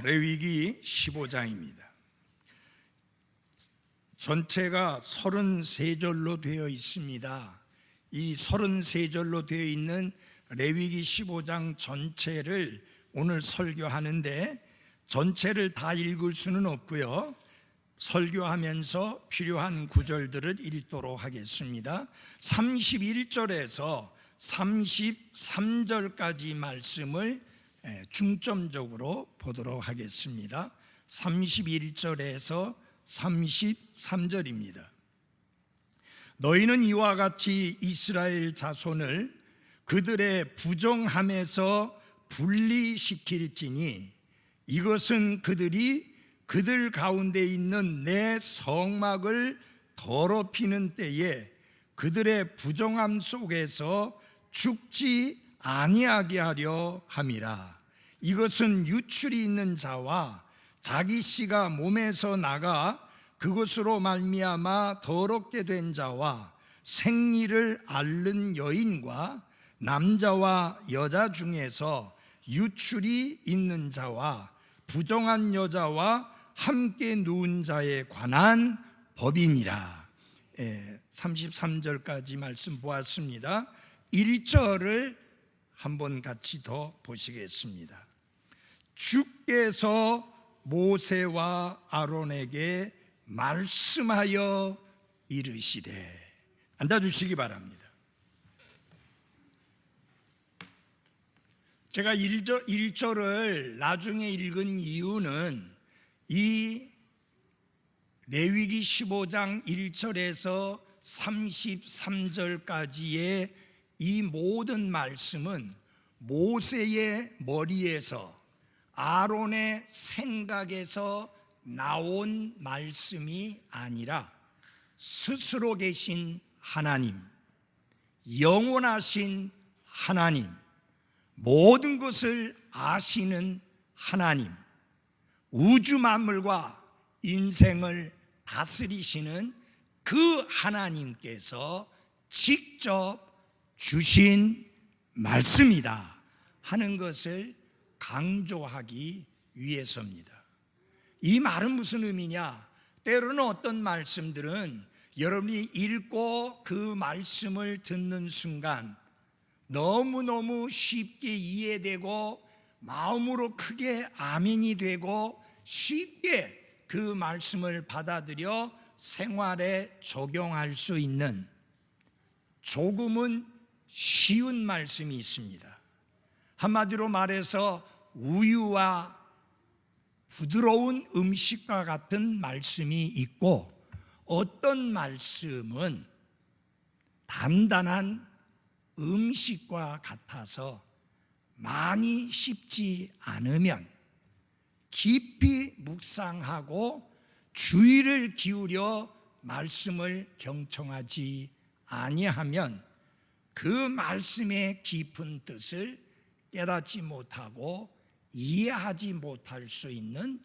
레위기 15장입니다. 전체가 33절로 되어 있습니다. 이 33절로 되어 있는 레위기 15장 전체를 오늘 설교하는데, 전체를 다 읽을 수는 없고요, 설교하면서 필요한 구절들을 읽도록 하겠습니다. 31절에서 33절까지 말씀을 중점적으로 보도록 하겠습니다. 31절에서 33절입니다. 너희는 이와 같이 이스라엘 자손을 그들의 부정함에서 분리시킬지니 이것은 그들이 그들 가운데 있는 내 성막을 더럽히는 때에 그들의 부정함 속에서 죽지 아니하게 하려 함이라. 이것은 유출이 있는 자와 자기 씨가 몸에서 나가 그것으로 말미암아 더럽게 된 자와 생리를 앓는 여인과 남자와 여자 중에서 유출이 있는 자와 부정한 여자와 함께 누운 자에 관한 법이니라. 33절까지 말씀 보았습니다. 1절을 한번 같이 더 보시겠습니다. 주께서 모세와 아론에게 말씀하여 이르시되. 앉아주시기 바랍니다. 제가 1절을 나중에 읽은 이유는 이 레위기 15장 1절에서 33절까지의 이 모든 말씀은 모세의 머리에서, 아론의 생각에서 나온 말씀이 아니라 스스로 계신 하나님, 영원하신 하나님, 모든 것을 아시는 하나님, 우주 만물과 인생을 다스리시는 그 하나님께서 직접 주신 말씀이다 하는 것을 강조하기 위해서입니다. 이 말은 무슨 의미냐? 때로는 어떤 말씀들은 여러분이 읽고 그 말씀을 듣는 순간 너무너무 쉽게 이해되고 마음으로 크게 아멘이 되고 쉽게 그 말씀을 받아들여 생활에 적용할 수 있는 조금은 쉬운 말씀이 있습니다. 한마디로 말해서 우유와 부드러운 음식과 같은 말씀이 있고, 어떤 말씀은 단단한 음식과 같아서 많이 씹지 않으면, 깊이 묵상하고 주의를 기울여 말씀을 경청하지 아니하면 그 말씀의 깊은 뜻을 깨닫지 못하고 이해하지 못할 수 있는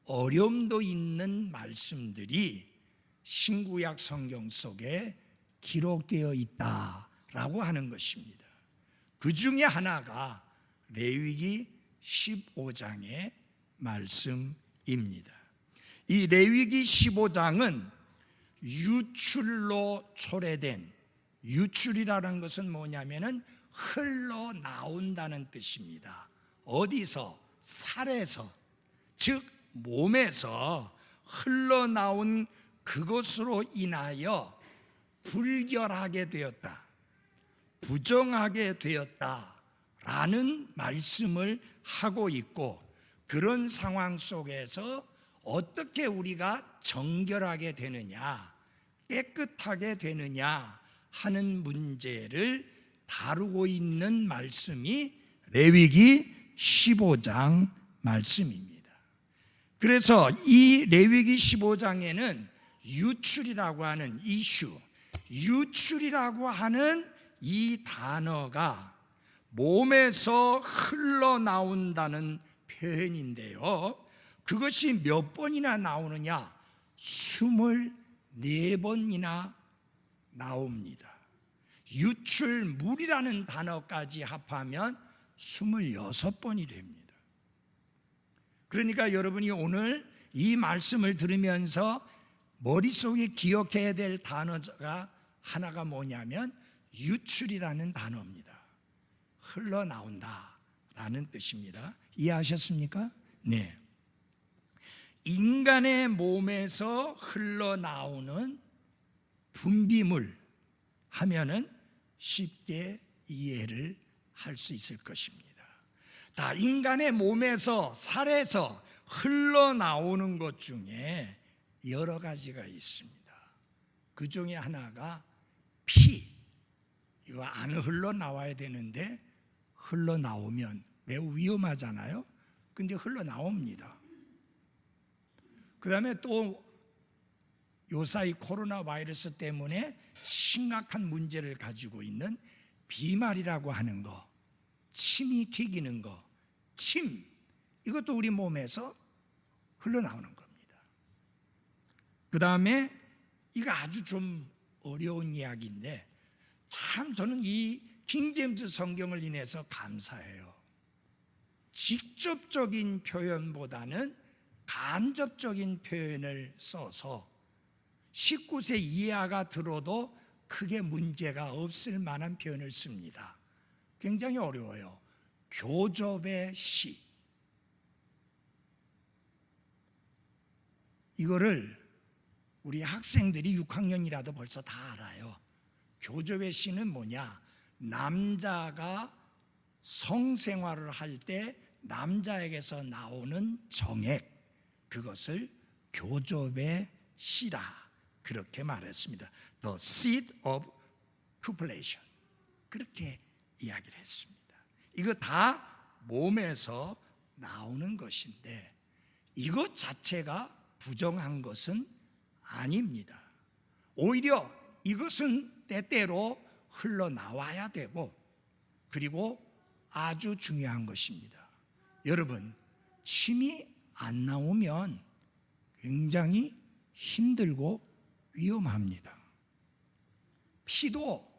어려움도 있는 말씀들이 신구약 성경 속에 기록되어 있다라고 하는 것입니다. 그 중에 하나가 레위기 15장의 말씀입니다. 이 레위기 15장은 유출로 초래된, 유출이라는 것은 뭐냐면은 흘러나온다는 뜻입니다. 어디서? 살에서, 즉 몸에서 흘러나온 그것으로 인하여 불결하게 되었다, 부정하게 되었다라는 말씀을 하고 있고, 그런 상황 속에서 어떻게 우리가 정결하게 되느냐, 깨끗하게 되느냐 하는 문제를 다루고 있는 말씀이 레위기 15장 말씀입니다. 그래서 이 레위기 15장에는 유출이라고 하는 이슈, 유출이라고 하는 이 단어가 몸에서 흘러나온다는 표현인데요, 그것이 몇 번이나 나오느냐? 24번이나 나옵니다. 유출물이라는 단어까지 합하면 26번이 됩니다. 그러니까 여러분이 오늘 이 말씀을 들으면서 머릿속에 기억해야 될 단어가 하나가 뭐냐면 유출이라는 단어입니다. 흘러나온다 라는 뜻입니다. 이해하셨습니까? 네. 인간의 몸에서 흘러나오는 분비물 하면은 쉽게 이해를 할 수 있을 것입니다. 다 인간의 몸에서 살에서 흘러나오는 것 중에 여러 가지가 있습니다. 그 중에 하나가 피. 이거 안 흘러나와야 되는데 흘러나오면 매우 위험하잖아요. 근데 흘러나옵니다. 그 다음에 또 요사이 코로나 바이러스 때문에 심각한 문제를 가지고 있는 비말이라고 하는 거, 침이 튀기는 거, 침, 이것도 우리 몸에서 흘러나오는 겁니다. 그 다음에 이거 아주 좀 어려운 이야기인데 참 저는 이 킹제임스 성경을 인해서 감사해요. 직접적인 표현보다는 간접적인 표현을 써서 19세 이하가 들어도 크게 문제가 없을 만한 표현을 씁니다. 굉장히 어려워요. 교접의 시. 이거를 우리 학생들이 6학년이라도 벌써 다 알아요. 교접의 시는 뭐냐? 남자가 성생활을 할 때 남자에게서 나오는 정액, 그것을 교접의 시라 그렇게 말했습니다. The seed of copulation, 그렇게 이야기를 했습니다. 이거 다 몸에서 나오는 것인데 이것 자체가 부정한 것은 아닙니다. 오히려 이것은 때때로 흘러나와야 되고, 그리고 아주 중요한 것입니다. 여러분, 침이 안 나오면 굉장히 힘들고 위험합니다. 피도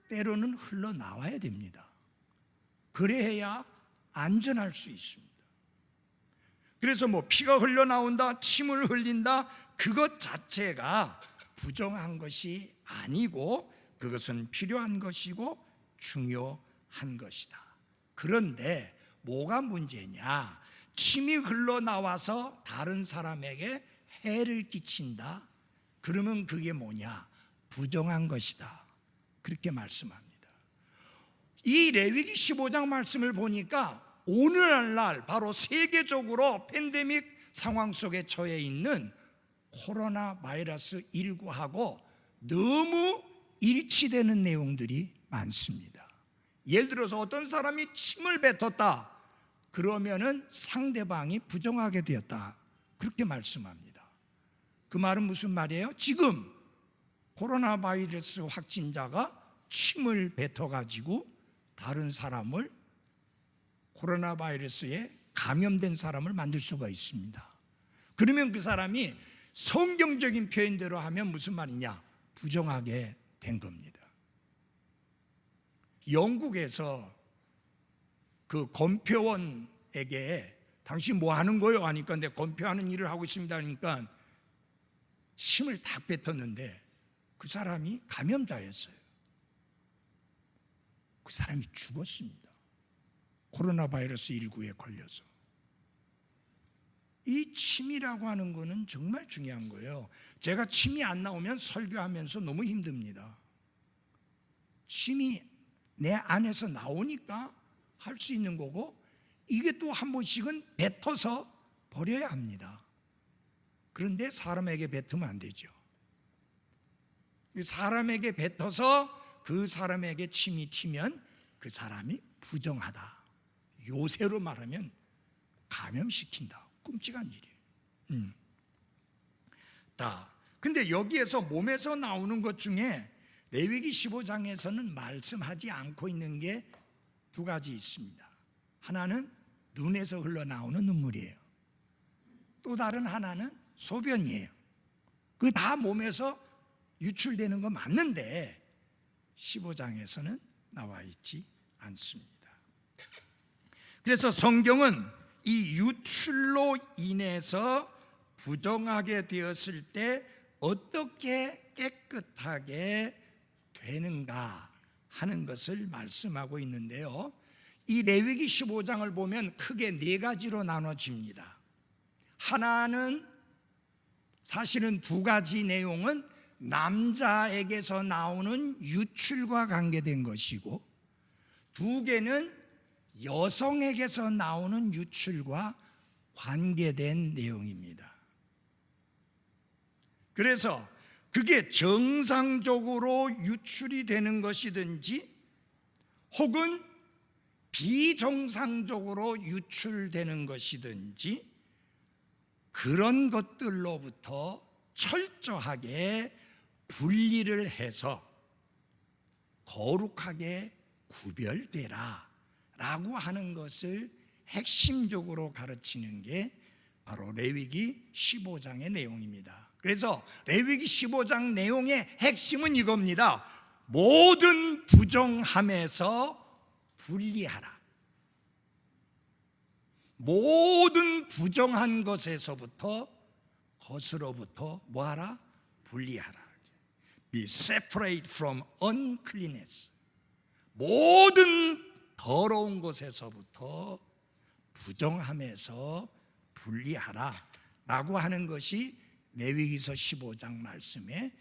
때로는 흘러나와야 됩니다. 그래야 안전할 수 있습니다. 그래서 뭐 피가 흘러나온다, 침을 흘린다, 그것 자체가 부정한 것이 아니고 그것은 필요한 것이고 중요한 것이다. 그런데 뭐가 문제냐? 침이 흘러나와서 다른 사람에게 해를 끼친다. 그러면 그게 뭐냐? 부정한 것이다. 그렇게 말씀합니다. 이 레위기 15장 말씀을 보니까 오늘날 바로 세계적으로 팬데믹 상황 속에 처해 있는 코로나 바이러스 19하고 너무 일치되는 내용들이 많습니다. 예를 들어서 어떤 사람이 침을 뱉었다. 그러면은 상대방이 부정하게 되었다. 그렇게 말씀합니다. 그 말은 무슨 말이에요? 지금 코로나 바이러스 확진자가 침을 뱉어가지고 다른 사람을 코로나 바이러스에 감염된 사람을 만들 수가 있습니다. 그러면 그 사람이 성경적인 표현대로 하면 무슨 말이냐? 부정하게 된 겁니다. 영국에서 그 검표원에게 당신 뭐 하는 거요? 하니까 내 검표하는 일을 하고 있습니다 하니까 침을 탁 뱉었는데 그 사람이 감염자였어요. 그 사람이 죽었습니다. 코로나 바이러스 19에 걸려서. 이 침이라고 하는 거는 정말 중요한 거예요. 제가 침이 안 나오면 설교하면서 너무 힘듭니다. 침이 내 안에서 나오니까 할 수 있는 거고, 이게 또 한 번씩은 뱉어서 버려야 합니다. 그런데 사람에게 뱉으면 안 되죠. 사람에게 뱉어서 그 사람에게 침이 튀면 그 사람이 부정하다. 요새로 말하면 감염시킨다. 끔찍한 일이에요. 근데 여기에서 몸에서 나오는 것 중에 레위기 15장에서는 말씀하지 않고 있는 게 두 가지 있습니다. 하나는 눈에서 흘러나오는 눈물이에요. 또 다른 하나는 소변이에요. 그 다 몸에서 유출되는 거 맞는데 15장에서는 나와 있지 않습니다. 그래서 성경은 이 유출로 인해서 부정하게 되었을 때 어떻게 깨끗하게 되는가 하는 것을 말씀하고 있는데요, 이 레위기 15장을 보면 크게 네 가지로 나눠집니다. 하나는 사실은 두 가지 내용은 남자에게서 나오는 유출과 관계된 것이고, 두 개는 여성에게서 나오는 유출과 관계된 내용입니다. 그래서 그게 정상적으로 유출이 되는 것이든지 혹은 비정상적으로 유출되는 것이든지 그런 것들로부터 철저하게 분리를 해서 거룩하게 구별되라 라고 하는 것을 핵심적으로 가르치는 게 바로 레위기 15장의 내용입니다. 그래서 레위기 15장 내용의 핵심은 이겁니다. 모든 부정함에서 분리하라. 모든 부정한 것에서부터, 것으로부터 뭐하라? 분리하라. Be separate from uncleanness. 모든 더러운 것에서부터 부정함에서 분리하라 라고 하는 것이 레위기서 15장 말씀의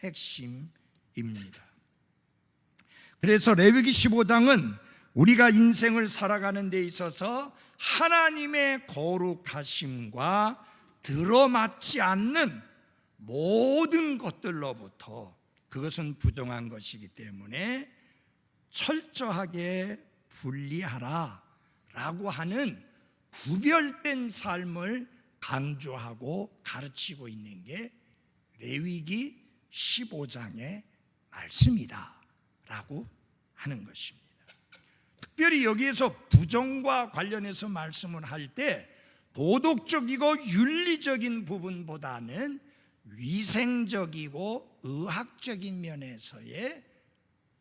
핵심입니다. 그래서 레위기 15장은 우리가 인생을 살아가는 데 있어서 하나님의 거룩하심과 들어맞지 않는 모든 것들로부터, 그것은 부정한 것이기 때문에 철저하게 분리하라 라고 하는 구별된 삶을 강조하고 가르치고 있는 게 레위기 15장의 말씀이다 라고 하는 것입니다. 특별히 여기에서 부정과 관련해서 말씀을 할 때 도덕적이고 윤리적인 부분보다는 위생적이고 의학적인 면에서의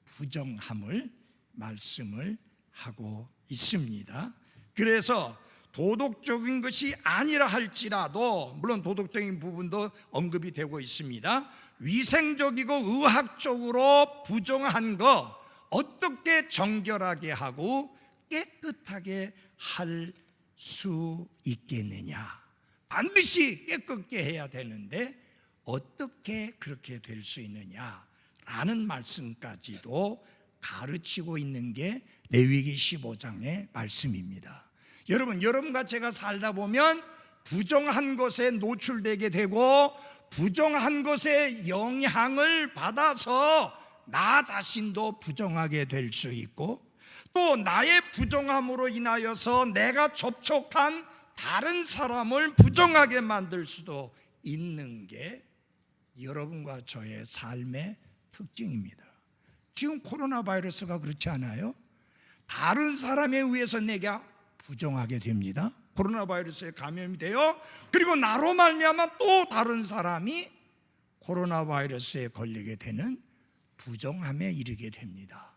부정함을 말씀을 하고 있습니다. 그래서 도덕적인 것이 아니라 할지라도, 물론 도덕적인 부분도 언급이 되고 있습니다. 위생적이고 의학적으로 부정한 거 어떻게 정결하게 하고 깨끗하게 할 수 있겠느냐. 반드시 깨끗게 해야 되는데 어떻게 그렇게 될 수 있느냐라는 말씀까지도 가르치고 있는 게 레위기 15장의 말씀입니다. 여러분과 제가 살다 보면 부정한 것에 노출되게 되고 부정한 것에 영향을 받아서 나 자신도 부정하게 될 수 있고, 또 나의 부정함으로 인하여서 내가 접촉한 다른 사람을 부정하게 만들 수도 있는 게 여러분과 저의 삶의 특징입니다. 지금 코로나 바이러스가 그렇지 않아요? 다른 사람에 의해서 내가 부정하게 됩니다. 코로나 바이러스에 감염이 돼요. 그리고 나로 말미암아 또 다른 사람이 코로나 바이러스에 걸리게 되는 부정함에 이르게 됩니다.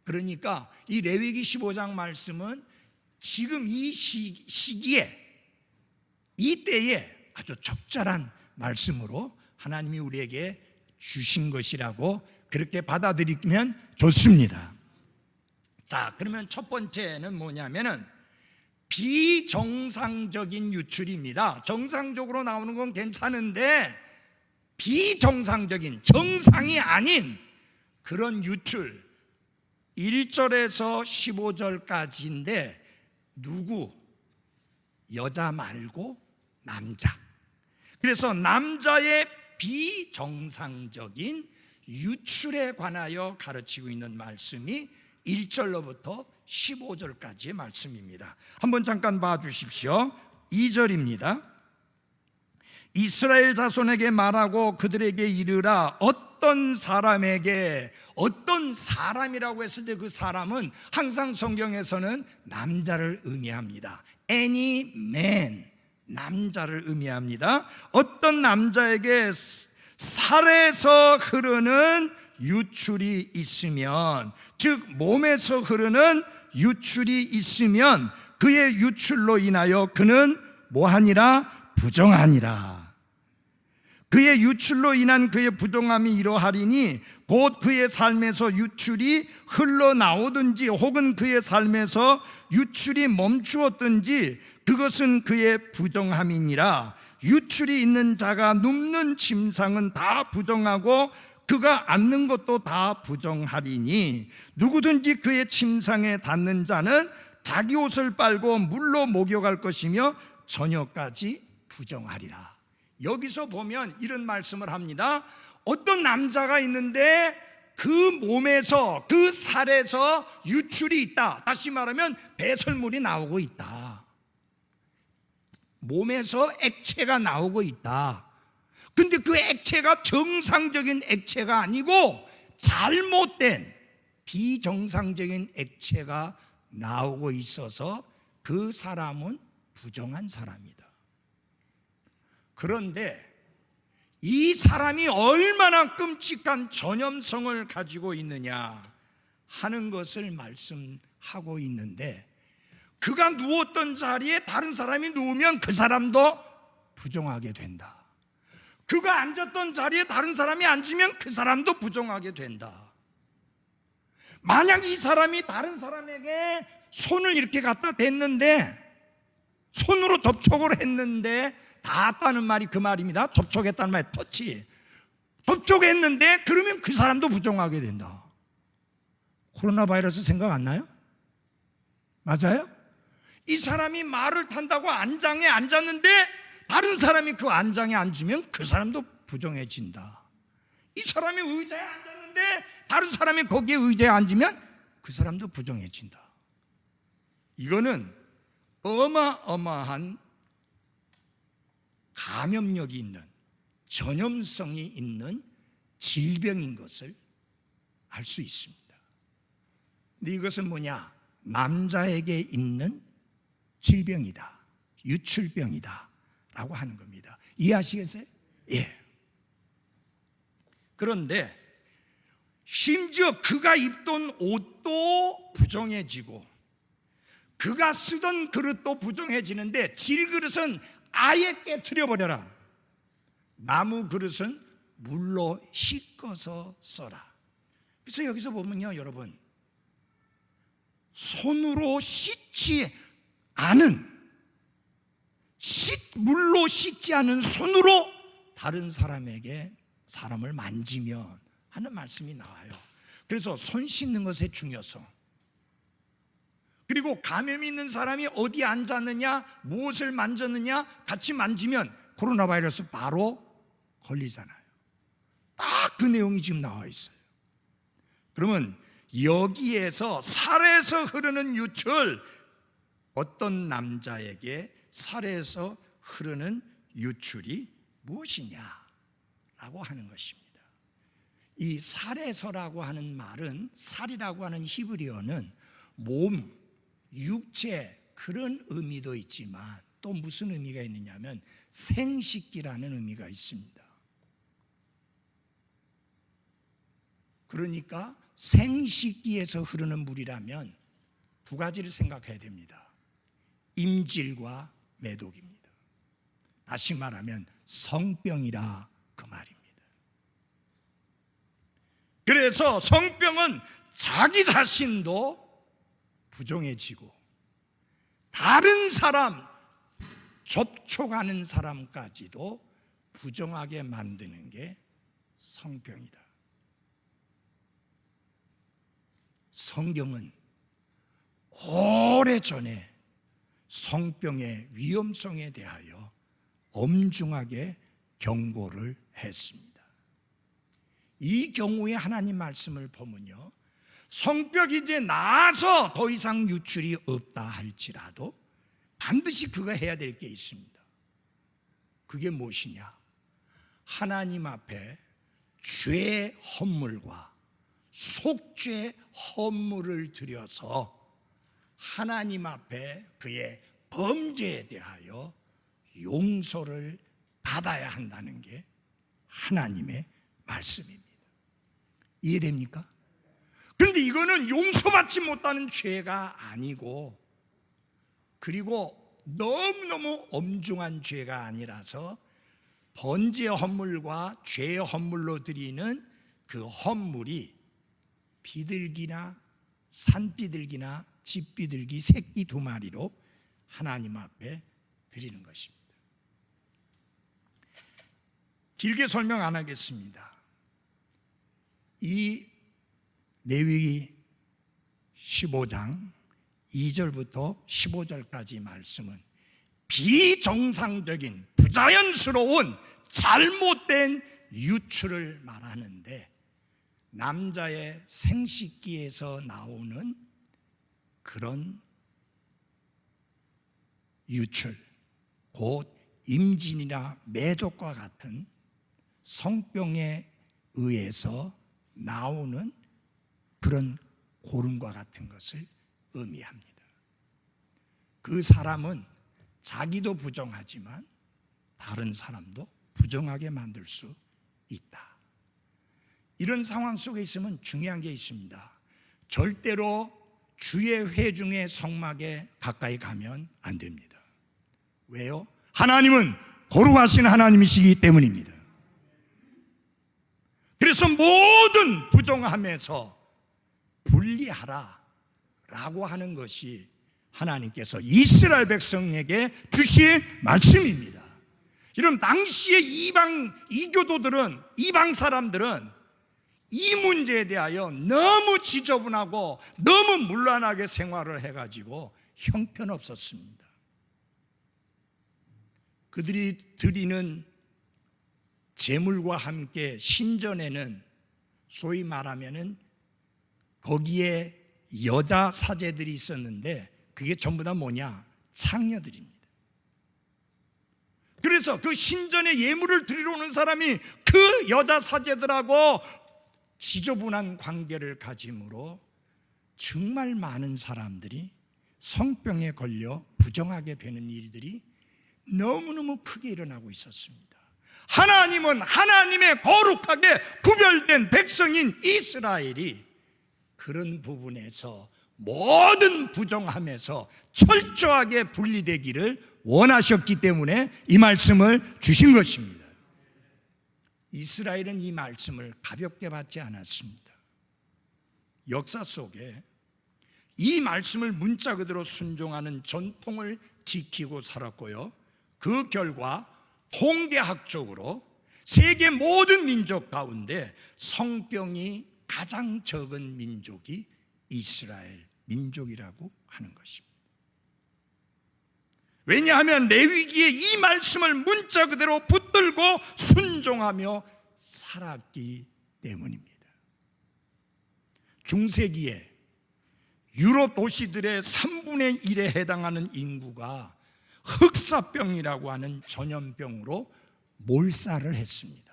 그러니까 이 레위기 15장 말씀은 지금 이 시기에, 이 때에 아주 적절한 말씀으로 하나님이 우리에게 주신 것이라고 그렇게 받아들이면 좋습니다. 자, 그러면 첫 번째는 뭐냐면은 비정상적인 유출입니다. 정상적으로 나오는 건 괜찮은데 비정상적인, 정상이 아닌 그런 유출, 1절에서 15절까지인데 누구? 여자 말고 남자. 그래서 남자의 비정상적인 유출에 관하여 가르치고 있는 말씀이 1절로부터 15절까지의 말씀입니다. 한번 잠깐 봐주십시오. 2절입니다. 이스라엘 자손에게 말하고 그들에게 이르라. 어떤 사람에게, 어떤 사람이라고 했을 때 그 사람은 항상 성경에서는 남자를 의미합니다. Any man, 남자를 의미합니다. 어떤 남자에게 살에서 흐르는 유출이 있으면, 즉 몸에서 흐르는 유출이 있으면 그의 유출로 인하여 그는 뭐하니라? 부정하니라. 그의 유출로 인한 그의 부정함이 이러하리니 곧 그의 삶에서 유출이 흘러나오든지 혹은 그의 삶에서 유출이 멈추었든지 그것은 그의 부정함이니라. 유출이 있는 자가 눕는 침상은 다 부정하고 그가 앉는 것도 다 부정하리니 누구든지 그의 침상에 닿는 자는 자기 옷을 빨고 물로 목욕할 것이며 저녁까지 부정하리라. 여기서 보면 이런 말씀을 합니다. 어떤 남자가 있는데 그 몸에서 그 살에서 유출이 있다. 다시 말하면 배설물이 나오고 있다. 몸에서 액체가 나오고 있다. 근데 그 액체가 정상적인 액체가 아니고 잘못된 비정상적인 액체가 나오고 있어서 그 사람은 부정한 사람이다. 그런데 이 사람이 얼마나 끔찍한 전염성을 가지고 있느냐 하는 것을 말씀하고 있는데, 그가 누웠던 자리에 다른 사람이 누우면 그 사람도 부정하게 된다. 그가 앉았던 자리에 다른 사람이 앉으면 그 사람도 부정하게 된다. 만약 이 사람이 다른 사람에게 손을 이렇게 갖다 댔는데, 손으로 접촉을 했는데, 닿았다는 말이 그 말입니다. 접촉했다는 말이 터치. 접촉했는데 그러면 그 사람도 부정하게 된다. 코로나 바이러스 생각 안 나요? 맞아요? 이 사람이 말을 탄다고 안장에 앉았는데 다른 사람이 그 안장에 앉으면 그 사람도 부정해진다. 이 사람이 의자에 앉았는데 다른 사람이 거기에 의자에 앉으면 그 사람도 부정해진다. 이거는 어마어마한 감염력이 있는, 전염성이 있는 질병인 것을 알 수 있습니다. 근데 이것은 뭐냐? 남자에게 있는 질병이다, 유출병이다 라고 하는 겁니다. 이해하시겠어요? 예. 그런데 심지어 그가 입던 옷도 부정해지고 그가 쓰던 그릇도 부정해지는데, 질그릇은 아예 깨트려 버려라. 나무 그릇은 물로 씻어서 써라. 그래서 여기서 보면요, 여러분, 손으로 씻지 않은, 물로 씻지 않은 손으로 다른 사람에게 사람을 만지면 하는 말씀이 나와요. 그래서 손 씻는 것의 중요성, 그리고 감염이 있는 사람이 어디 앉았느냐, 무엇을 만졌느냐 같이 만지면 코로나 바이러스 바로 걸리잖아요. 딱 그 내용이 지금 나와 있어요. 그러면 여기에서 살에서 흐르는 유출, 어떤 남자에게 살에서 흐르는 유출이 무엇이냐라고 하는 것입니다. 이 살에서라고 하는 말은, 살이라고 하는 히브리어는 몸, 육체, 그런 의미도 있지만 또 무슨 의미가 있느냐면 생식기라는 의미가 있습니다. 그러니까 생식기에서 흐르는 물이라면 두 가지를 생각해야 됩니다. 임질과 매독입니다. 다시 말하면 성병이라 그 말입니다. 그래서 성병은 자기 자신도 부정해지고 다른 사람, 접촉하는 사람까지도 부정하게 만드는 게 성병이다. 성경은 오래전에 성병의 위험성에 대하여 엄중하게 경고를 했습니다. 이 경우에 하나님 말씀을 보면요, 성벽이 이제 나아서 더 이상 유출이 없다 할지라도 반드시 그가 해야 될 게 있습니다. 그게 무엇이냐? 하나님 앞에 죄 헌물과 속죄 헌물을 드려서 하나님 앞에 그의 범죄에 대하여 용서를 받아야 한다는 게 하나님의 말씀입니다. 이해됩니까? 그런데 이거는 용서받지 못하는 죄가 아니고 그리고 너무너무 엄중한 죄가 아니라서 번제 헌물과 죄 헌물로 드리는 그 헌물이 비둘기나 산비둘기나 집비둘기 새끼 2마리로 하나님 앞에 드리는 것입니다. 길게 설명 안 하겠습니다. 이 레위기 15장 2절부터 15절까지 말씀은 비정상적인 부자연스러운 잘못된 유출을 말하는데, 남자의 생식기에서 나오는 그런 유출, 곧 임진이나 매독과 같은 성병에 의해서 나오는 그런 고름과 같은 것을 의미합니다. 그 사람은 자기도 부정하지만 다른 사람도 부정하게 만들 수 있다. 이런 상황 속에 있으면 중요한 게 있습니다. 절대로 주의 회중의 성막에 가까이 가면 안 됩니다. 왜요? 하나님은 거룩하신 하나님이시기 때문입니다. 그래서 모든 부정함에서 분리하라 라고 하는 것이 하나님께서 이스라엘 백성에게 주신 말씀입니다. 이런 당시의 이교도들은, 이방 사람들은 이 문제에 대하여 너무 지저분하고 너무 문란하게 생활을 해가지고 형편없었습니다. 그들이 드리는 제물과 함께 신전에는 소위 말하면은 거기에 여자 사제들이 있었는데, 그게 전부 다 뭐냐? 창녀들입니다. 그래서 그 신전에 예물을 드리러 오는 사람이 그 여자 사제들하고 지저분한 관계를 가짐으로 정말 많은 사람들이 성병에 걸려 부정하게 되는 일들이 너무너무 크게 일어나고 있었습니다. 하나님은 하나님의 거룩하게 구별된 백성인 이스라엘이 그런 부분에서 모든 부정함에서 철저하게 분리되기를 원하셨기 때문에 이 말씀을 주신 것입니다. 이스라엘은 이 말씀을 가볍게 받지 않았습니다. 역사 속에 이 말씀을 문자 그대로 순종하는 전통을 지키고 살았고요, 그 결과 통계학적으로 세계 모든 민족 가운데 성병이 가장 적은 민족이 이스라엘 민족이라고 하는 것입니다. 왜냐하면 레위기의 이 말씀을 문자 그대로 붙들고 순종하며 살았기 때문입니다. 중세기에 유럽 도시들의 3분의 1에 해당하는 인구가 흑사병이라고 하는 전염병으로 몰살을 했습니다.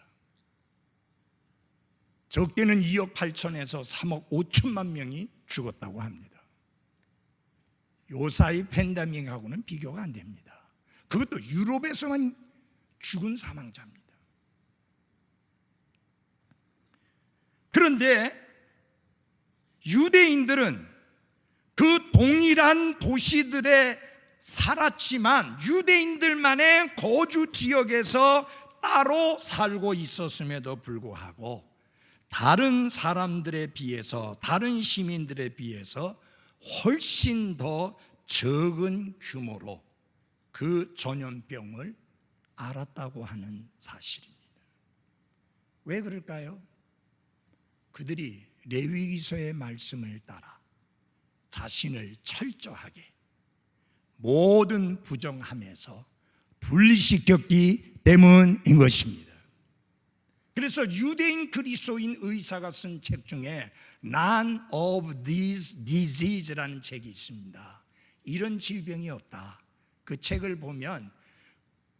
적게는 2억 8천에서 3억 5천만 명이 죽었다고 합니다. 요사이 팬데믹하고는 비교가 안 됩니다. 그것도 유럽에서만 죽은 사망자입니다. 그런데 유대인들은 그 동일한 도시들에 살았지만 유대인들만의 거주 지역에서 따로 살고 있었음에도 불구하고 다른 사람들에 비해서, 다른 시민들에 비해서 훨씬 더 적은 규모로 그 전염병을 알았다고 하는 사실입니다. 왜 그럴까요? 그들이 레위기서의 말씀을 따라 자신을 철저하게 모든 부정함에서 분리시켰기 때문인 것입니다. 그래서 유대인 그리스도인 의사가 쓴 책 중에 None of these diseases라는 책이 있습니다. 이런 질병이 없다. 그 책을 보면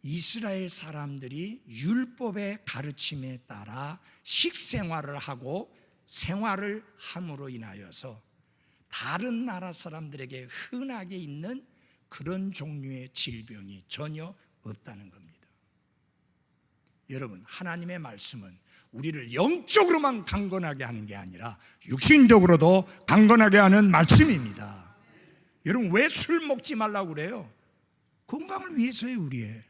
이스라엘 사람들이 율법의 가르침에 따라 식생활을 하고 생활을 함으로 인하여서 다른 나라 사람들에게 흔하게 있는 그런 종류의 질병이 전혀 없다는 겁니다. 여러분, 하나님의 말씀은 우리를 영적으로만 강건하게 하는 게 아니라 육신적으로도 강건하게 하는 말씀입니다. 여러분 왜 술 먹지 말라고 그래요? 건강을 위해서예요. 우리의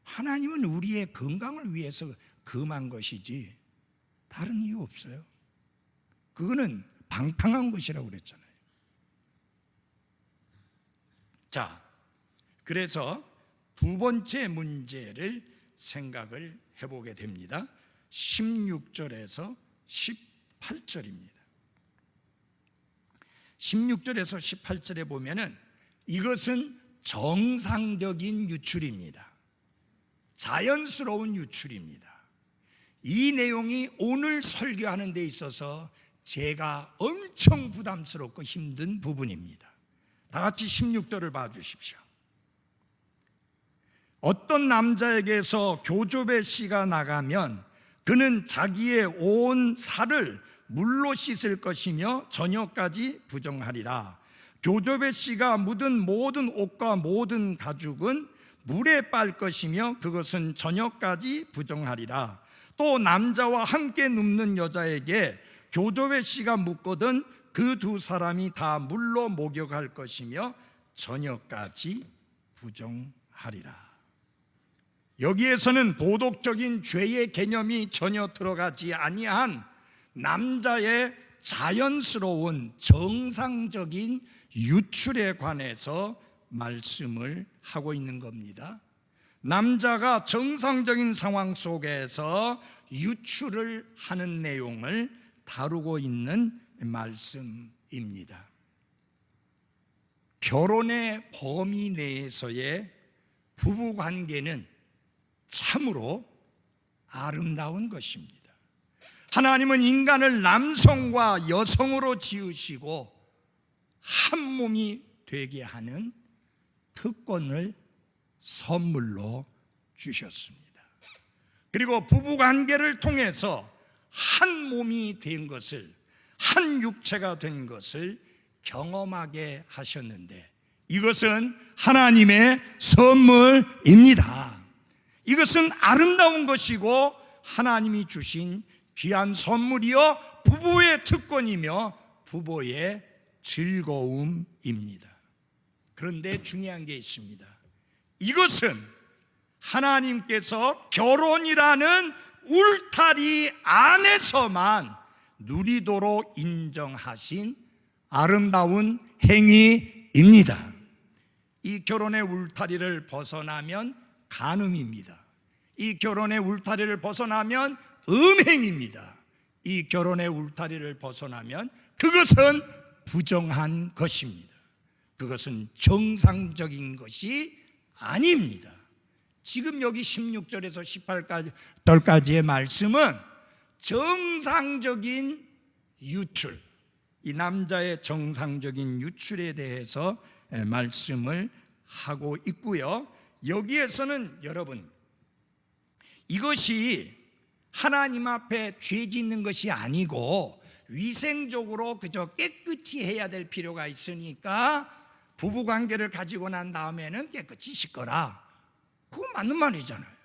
하나님은 우리의 건강을 위해서 금한 것이지 다른 이유 없어요. 그거는 방탕한 것이라고 그랬잖아요. 자, 그래서 두 번째 문제를 생각을 해보게 됩니다. 16절에서 18절입니다. 16절에서 18절에 보면은 이것은 정상적인 유출입니다. 자연스러운 유출입니다. 이 내용이 오늘 설교하는 데 있어서 제가 엄청 부담스럽고 힘든 부분입니다. 다 같이 16절을 봐주십시오. 어떤 남자에게서 교조배 씨가 나가면 그는 자기의 온 살을 물로 씻을 것이며 저녁까지 부정하리라. 교조배 씨가 묻은 모든 옷과 모든 가죽은 물에 빨 것이며 그것은 저녁까지 부정하리라. 또 남자와 함께 눕는 여자에게 교조배 씨가 묻거든 그 두 사람이 다 물로 목욕할 것이며 저녁까지 부정하리라. 여기에서는 도덕적인 죄의 개념이 전혀 들어가지 아니한 남자의 자연스러운 정상적인 유출에 관해서 말씀을 하고 있는 겁니다. 남자가 정상적인 상황 속에서 유출을 하는 내용을 다루고 있는 말씀입니다. 결혼의 범위 내에서의 부부관계는 참으로 아름다운 것입니다. 하나님은 인간을 남성과 여성으로 지으시고 한 몸이 되게 하는 특권을 선물로 주셨습니다. 그리고 부부관계를 통해서 한 몸이 된 것을, 한 육체가 된 것을 경험하게 하셨는데 이것은 하나님의 선물입니다. 이것은 아름다운 것이고 하나님이 주신 귀한 선물이요 부부의 특권이며 부부의 즐거움입니다. 그런데 중요한 게 있습니다. 이것은 하나님께서 결혼이라는 울타리 안에서만 누리도록 인정하신 아름다운 행위입니다. 이 결혼의 울타리를 벗어나면 간음입니다. 이 결혼의 울타리를 벗어나면 음행입니다. 이 결혼의 울타리를 벗어나면 그것은 부정한 것입니다. 그것은 정상적인 것이 아닙니다. 지금 여기 16절에서 18절까지의 말씀은 정상적인 유출, 이 남자의 정상적인 유출에 대해서 말씀을 하고 있고요. 여기에서는 여러분 이것이 하나님 앞에 죄 짓는 것이 아니고 위생적으로 그저 깨끗이 해야 될 필요가 있으니까 부부관계를 가지고 난 다음에는 깨끗이 씻거라. 그거 맞는 말이잖아요.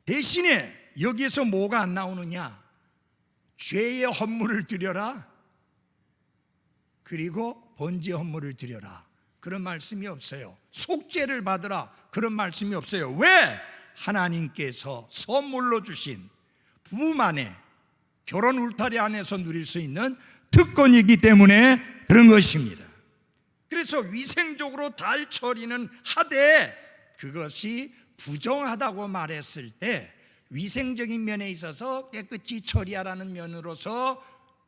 대신에 여기에서 뭐가 안 나오느냐? 죄의 헌물을 드려라, 그리고 번제 헌물을 드려라, 그런 말씀이 없어요. 속죄를 받으라, 그런 말씀이 없어요. 왜? 하나님께서 선물로 주신 부부만의 결혼 울타리 안에서 누릴 수 있는 특권이기 때문에 그런 것입니다. 그래서 위생적으로 잘 처리는 하되 그것이 부정하다고 말했을 때 위생적인 면에 있어서 깨끗이 처리하라는 면으로서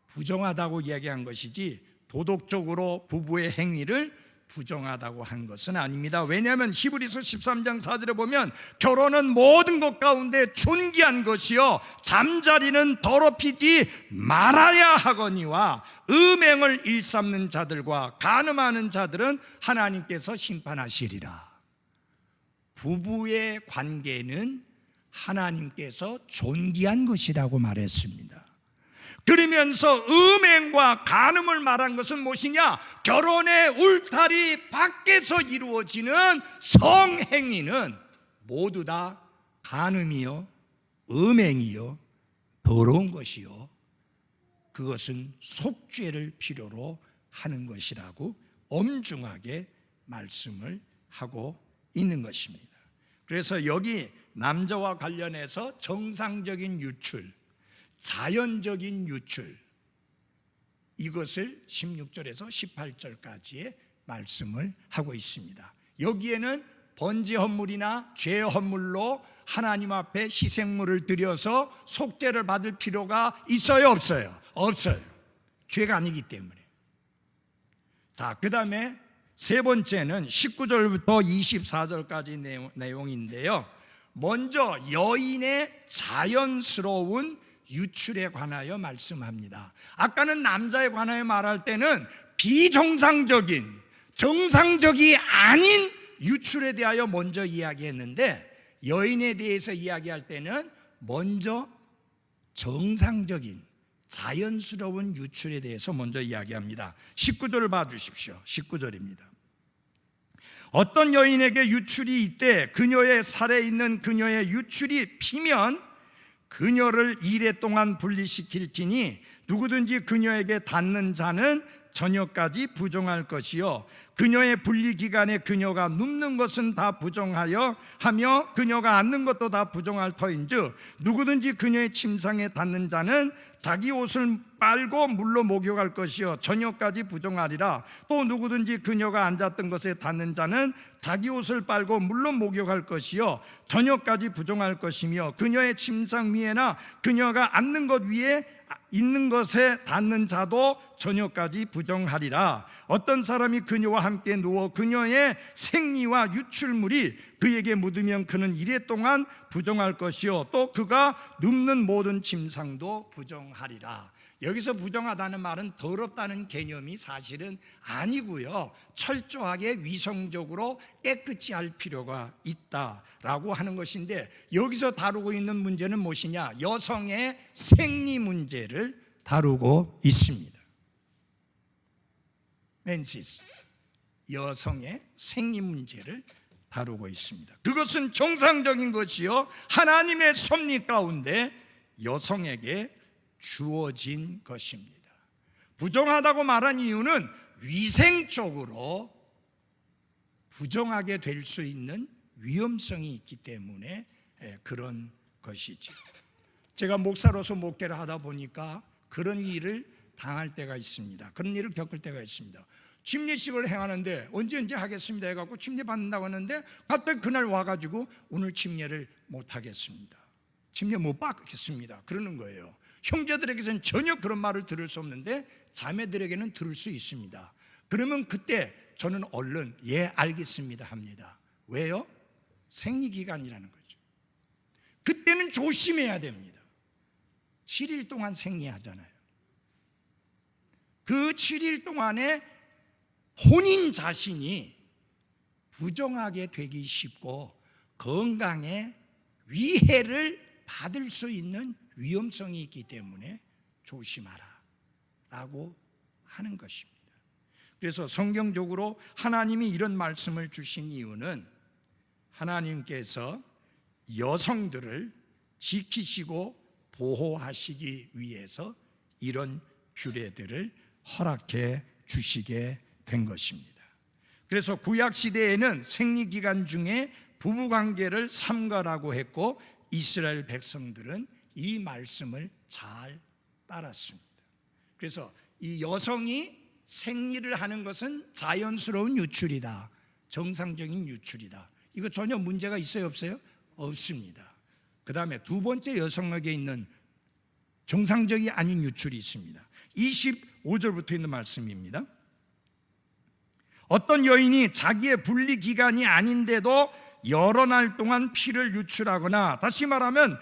부정하다고 이야기한 것이지 도덕적으로 부부의 행위를 부정하다고 한 것은 아닙니다. 왜냐하면 히브리서 13장 4절에 보면 결혼은 모든 것 가운데 존귀한 것이요 잠자리는 더럽히지 말아야 하거니와 음행을 일삼는 자들과 간음하는 자들은 하나님께서 심판하시리라. 부부의 관계는 하나님께서 존귀한 것이라고 말했습니다. 그러면서 음행과 간음을 말한 것은 무엇이냐? 결혼의 울타리 밖에서 이루어지는 성행위는 모두 다 간음이요, 음행이요, 더러운 것이요, 그것은 속죄를 필요로 하는 것이라고 엄중하게 말씀을 하고 있는 것입니다. 그래서 여기 남자와 관련해서 정상적인 유출, 자연적인 유출, 이것을 16절에서 18절까지의 말씀을 하고 있습니다. 여기에는 번제 헌물이나 죄 헌물로 하나님 앞에 희생물을 드려서 속죄를 받을 필요가 있어요, 없어요? 없어요. 죄가 아니기 때문에. 자, 그 다음에 세 번째는 19절부터 24절까지 내용인데요. 먼저 여인의 자연스러운 유출에 관하여 말씀합니다. 아까는 남자에 관하여 말할 때는 비정상적인, 정상적이 아닌 유출에 대하여 먼저 이야기했는데, 여인에 대해서 이야기할 때는 먼저 정상적인 자연스러운 유출에 대해서 먼저 이야기합니다. 19절을 봐주십시오. 19절입니다. 어떤 여인에게 유출이 있되 그녀의 살에 있는 그녀의 유출이 피면 그녀를 이레 동안 분리시킬지니 누구든지 그녀에게 닿는 자는 저녁까지 부정할 것이요 그녀의 분리기간에 그녀가 눕는 것은 다 부정하여 하며 그녀가 앉는 것도 다 부정할 터인즉 누구든지 그녀의 침상에 닿는 자는 자기 옷을 빨고 물로 목욕할 것이요 저녁까지 부정하리라. 또 누구든지 그녀가 앉았던 것에 닿는 자는 자기 옷을 빨고 물로 목욕할 것이요 저녁까지 부정할 것이며 그녀의 침상 위에나 그녀가 앉는 것 위에 있는 것에 닿는 자도 저녁까지 부정하리라. 어떤 사람이 그녀와 함께 누워 그녀의 생리와 유출물이 그에게 묻으면 그는 이레 동안 부정할 것이요 또 그가 눕는 모든 침상도 부정하리라. 여기서 부정하다는 말은 더럽다는 개념이 사실은 아니고요, 철저하게 위성적으로 깨끗이 할 필요가 있다라고 하는 것인데, 여기서 다루고 있는 문제는 무엇이냐? 여성의 생리 문제를 다루고 있습니다. 맨시스, 여성의 생리 문제를 다루고 있습니다. 그것은 정상적인 것이요 하나님의 섭리 가운데 여성에게 주어진 것입니다. 부정하다고 말한 이유는 위생적으로 부정하게 될 수 있는 위험성이 있기 때문에 그런 것이죠. 제가 목사로서 목회를 하다 보니까 그런 일을 당할 때가 있습니다. 그런 일을 겪을 때가 있습니다. 침례식을 행하는데 언제 하겠습니다 해갖고 침례 받는다고 하는데 갑자기 그날 와가지고 오늘 침례를 못 하겠습니다, 침례 못 받겠습니다 그러는 거예요. 형제들에게서는 전혀 그런 말을 들을 수 없는데 자매들에게는 들을 수 있습니다. 그러면 그때 저는 얼른 예 알겠습니다 합니다. 왜요? 생리기간이라는 거죠. 그때는 조심해야 됩니다. 7일 동안 생리하잖아요. 그 7일 동안에 본인 자신이 부정하게 되기 쉽고 건강에 위해를 받을 수 있는 위험성이 있기 때문에 조심하라 라고 하는 것입니다. 그래서 성경적으로 하나님이 이런 말씀을 주신 이유는 하나님께서 여성들을 지키시고 보호하시기 위해서 이런 규례들을 허락해 주시게 된 것입니다. 그래서 구약시대에는 생리기간 중에 부부관계를 삼가라고 했고 이스라엘 백성들은 이 말씀을 잘 따랐습니다. 그래서 이 여성이 생리를 하는 것은 자연스러운 유출이다, 정상적인 유출이다, 이거 전혀 문제가 있어요 없어요? 없습니다. 그 다음에 두 번째 여성에게 있는 정상적이 아닌 유출이 있습니다. 25절부터 있는 말씀입니다. 어떤 여인이 자기의 분리기간이 아닌데도 여러 날 동안 피를 유출하거나, 다시 말하면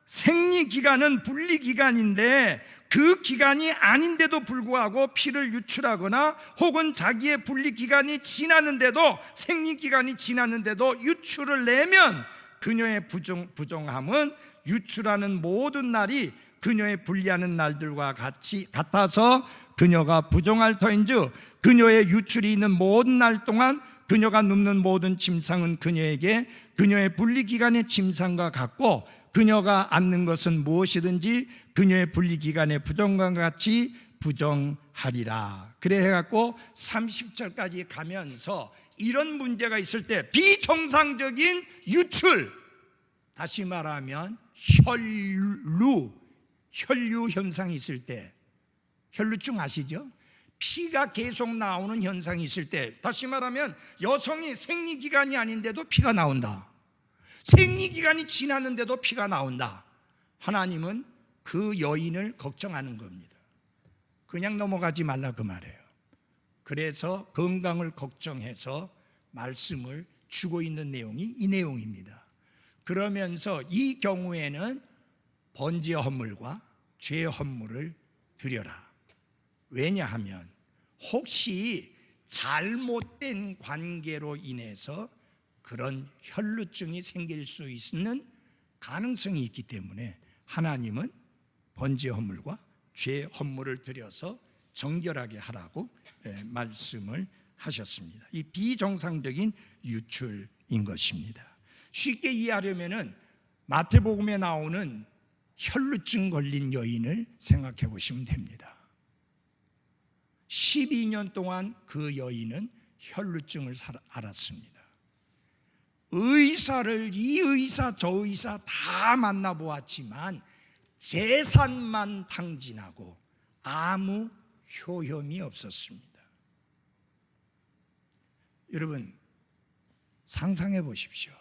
생리기간은 분리기간인데 그 기간이 아닌데도 불구하고 피를 유출하거나 혹은 자기의 분리기간이 지났는데도, 생리기간이 지났는데도 유출을 내면 그녀의 부정함은 유출하는 모든 날이 그녀의 분리하는 날들과 같아서 그녀가 부정할 터인즉 그녀의 유출이 있는 모든 날 동안 그녀가 눕는 모든 침상은 그녀에게 그녀의 분리기간의 침상과 같고 그녀가 앉는 것은 무엇이든지 그녀의 분리기간에 부정과 같이 부정하리라. 그래 해갖고 30절까지 가면서 이런 문제가 있을 때 비정상적인 유출, 다시 말하면 혈류 현상이 있을 때, 혈루증 아시죠? 피가 계속 나오는 현상이 있을 때, 다시 말하면 여성이 생리기간이 아닌데도 피가 나온다, 생리기간이 지났는데도 피가 나온다. 하나님은 그 여인을 걱정하는 겁니다. 그냥 넘어가지 말라 그 말이에요. 그래서 건강을 걱정해서 말씀을 주고 있는 내용이 이 내용입니다. 그러면서 이 경우에는 번제의 헌물과 죄의 헌물을 드려라. 왜냐하면 혹시 잘못된 관계로 인해서 그런 혈루증이 생길 수 있는 가능성이 있기 때문에 하나님은 번제의 헌물과 죄의 헌물을 드려서 정결하게 하라고 말씀을 하셨습니다. 이 비정상적인 유출인 것입니다. 쉽게 이해하려면 마태복음에 나오는 혈루증 걸린 여인을 생각해 보시면 됩니다. 12년 동안 그 여인은 혈루증을 앓았습니다. 의사를 이 의사 저 의사 다 만나보았지만 재산만 탕진하고 아무 효험이 없었습니다. 여러분 상상해 보십시오.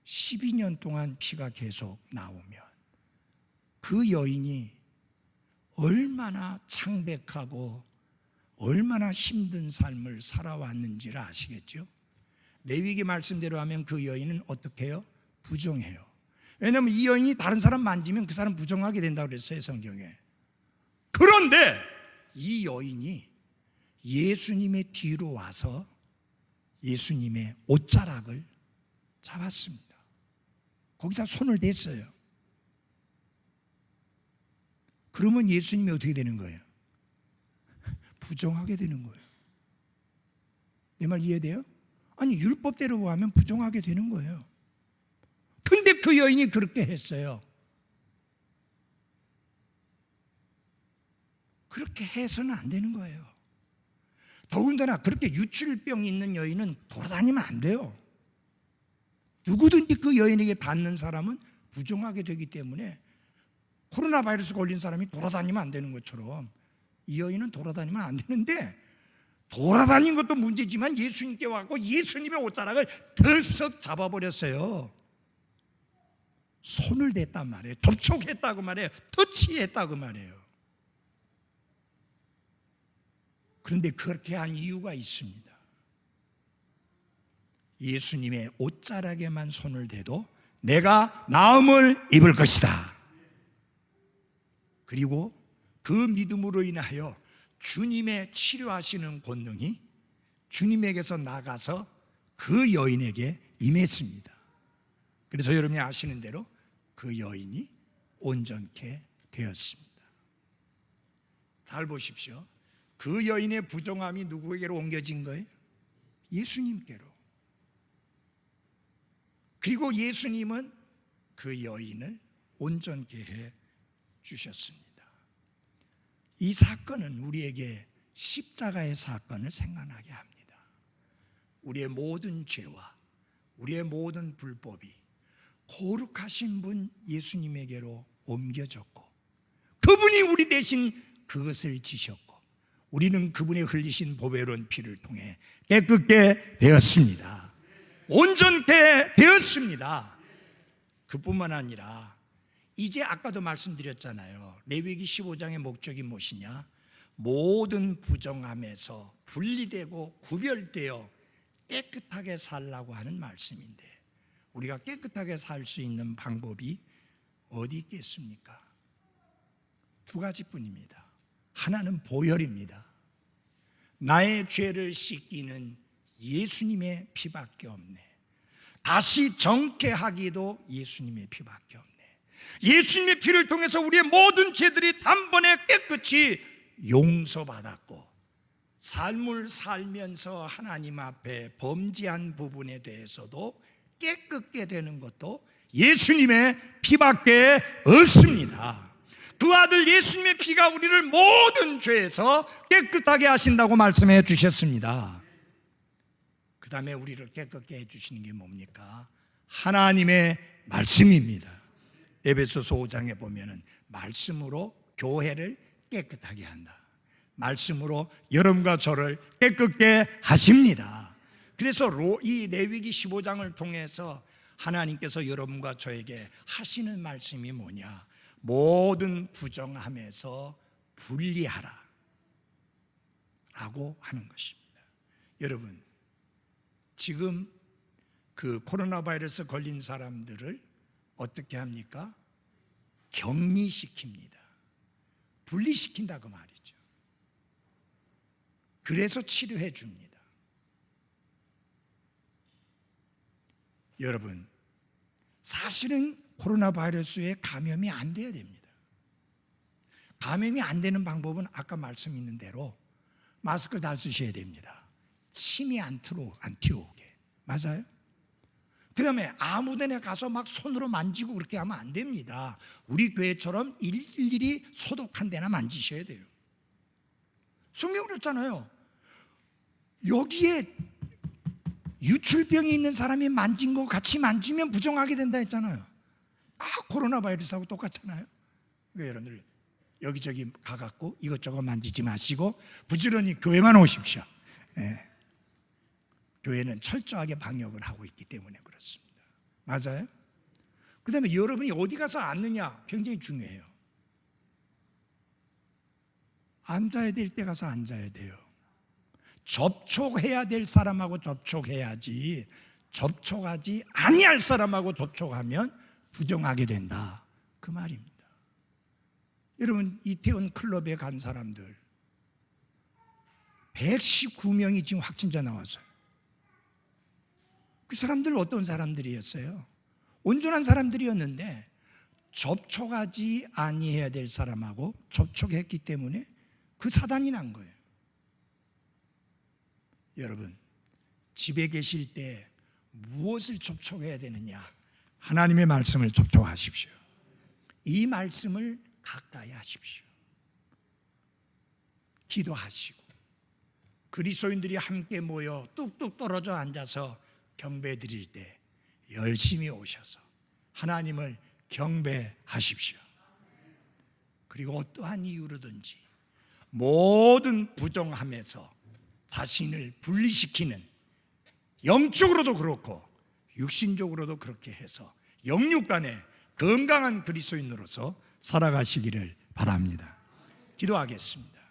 12년 동안 피가 계속 나오면 그 여인이 얼마나 창백하고 얼마나 힘든 삶을 살아왔는지를 아시겠죠? 레위기 말씀대로 하면 그 여인은 어떻게 해요? 부정해요. 왜냐하면 이 여인이 다른 사람 만지면 그 사람 부정하게 된다고 그랬어요, 성경에. 그런데 이 여인이 예수님의 뒤로 와서 예수님의 옷자락을 잡았습니다. 거기다 손을 댔어요. 그러면 예수님이 어떻게 되는 거예요? 부정하게 되는 거예요. 내 말 이해돼요? 아니 율법대로 보면 부정하게 되는 거예요. 근데 그 여인이 그렇게 했어요. 그렇게 해서는 안 되는 거예요. 더군다나 그렇게 유출병이 있는 여인은 돌아다니면 안 돼요. 누구든지 그 여인에게 닿는 사람은 부정하게 되기 때문에 코로나 바이러스 걸린 사람이 돌아다니면 안 되는 것처럼 이 여인은 돌아다니면 안 되는데, 돌아다닌 것도 문제지만 예수님께 와서 예수님의 옷자락을 들썩 잡아버렸어요. 손을 댔단 말이에요. 접촉했다고 말해요. 터치했다고 말해요. 그런데 그렇게 한 이유가 있습니다. 예수님의 옷자락에만 손을 대도 내가 나음을 입을 것이다. 그리고 그 믿음으로 인하여 주님의 치료하시는 권능이 주님에게서 나가서 그 여인에게 임했습니다. 그래서 여러분이 아시는 대로 그 여인이 온전케 되었습니다. 잘 보십시오. 그 여인의 부정함이 누구에게로 옮겨진 거예요? 예수님께로. 그리고 예수님은 그 여인을 온전케 해 주셨습니다. 이 사건은 우리에게 십자가의 사건을 생각나게 합니다. 우리의 모든 죄와 우리의 모든 불법이 거룩하신 분 예수님에게로 옮겨졌고, 그분이 우리 대신 그것을 지셨고, 우리는 그분의 흘리신 보배로운 피를 통해 깨끗게 되었습니다. 온전케 되었습니다. 그뿐만 아니라 이제 아까도 말씀드렸잖아요. 레위기 15장의 목적이 무엇이냐? 모든 부정함에서 분리되고 구별되어 깨끗하게 살라고 하는 말씀인데, 우리가 깨끗하게 살 수 있는 방법이 어디 있겠습니까? 두 가지뿐입니다. 하나는 보혈입니다. 나의 죄를 씻기는 예수님의 피밖에 없네. 다시 정케하기도 예수님의 피밖에 없네. 예수님의 피를 통해서 우리의 모든 죄들이 단번에 깨끗이 용서받았고, 삶을 살면서 하나님 앞에 범죄한 부분에 대해서도 깨끗게 되는 것도 예수님의 피밖에 없습니다. 그 아들 예수님의 피가 우리를 모든 죄에서 깨끗하게 하신다고 말씀해 주셨습니다. 그 다음에 우리를 깨끗게 해주시는 게 뭡니까? 하나님의 말씀입니다. 에베소서 5장에 보면은 말씀으로 교회를 깨끗하게 한다, 말씀으로 여러분과 저를 깨끗게 하십니다. 그래서 이 레위기 15장을 통해서 하나님께서 여러분과 저에게 하시는 말씀이 뭐냐? 모든 부정함에서 분리하라 라고 하는 것입니다. 여러분, 지금 그 코로나 바이러스 걸린 사람들을 어떻게 합니까? 격리시킵니다. 분리시킨다 그 말이죠. 그래서 치료해 줍니다. 여러분, 사실은 코로나 바이러스에 감염이 안 돼야 됩니다. 감염이 안 되는 방법은 아까 말씀 있는 대로 마스크 다 쓰셔야 됩니다. 침이 안 튀어오게. 맞아요? 그 다음에 아무 데나 가서 막 손으로 만지고 그렇게 하면 안 됩니다. 우리 교회처럼 일일이 소독한 데나 만지셔야 돼요. 성경 그랬잖아요. 여기에 유출병이 있는 사람이 만진 거 같이 만지면 부정하게 된다 했잖아요. 코로나 바이러스하고 똑같잖아요. 그러니까 여러분들 여기저기 가갖고 이것저것 만지지 마시고 부지런히 교회만 오십시오. 예. 교회는 철저하게 방역을 하고 있기 때문에 그렇습니다. 맞아요? 그 다음에 여러분이 어디 가서 앉느냐 굉장히 중요해요. 앉아야 될 때 가서 앉아야 돼요. 접촉해야 될 사람하고 접촉해야지, 접촉하지 아니할 사람하고 접촉하면 부정하게 된다 그 말입니다. 여러분, 이태원 클럽에 간 사람들 119명이 지금 확진자 나왔어요. 그 사람들 어떤 사람들이었어요? 온전한 사람들이었는데 접촉하지 아니해야 될 사람하고 접촉했기 때문에 그 사단이 난 거예요. 여러분, 집에 계실 때 무엇을 접촉해야 되느냐? 하나님의 말씀을 접촉하십시오. 이 말씀을 가까이 하십시오. 기도하시고 그리스도인들이 함께 모여 뚝뚝 떨어져 앉아서 경배 드릴 때 열심히 오셔서 하나님을 경배하십시오. 그리고 어떠한 이유로든지 모든 부정함에서 자신을 분리시키는, 영적으로도 그렇고 육신적으로도 그렇게 해서 영육간에 건강한 그리스도인으로서 살아가시기를 바랍니다. 기도하겠습니다.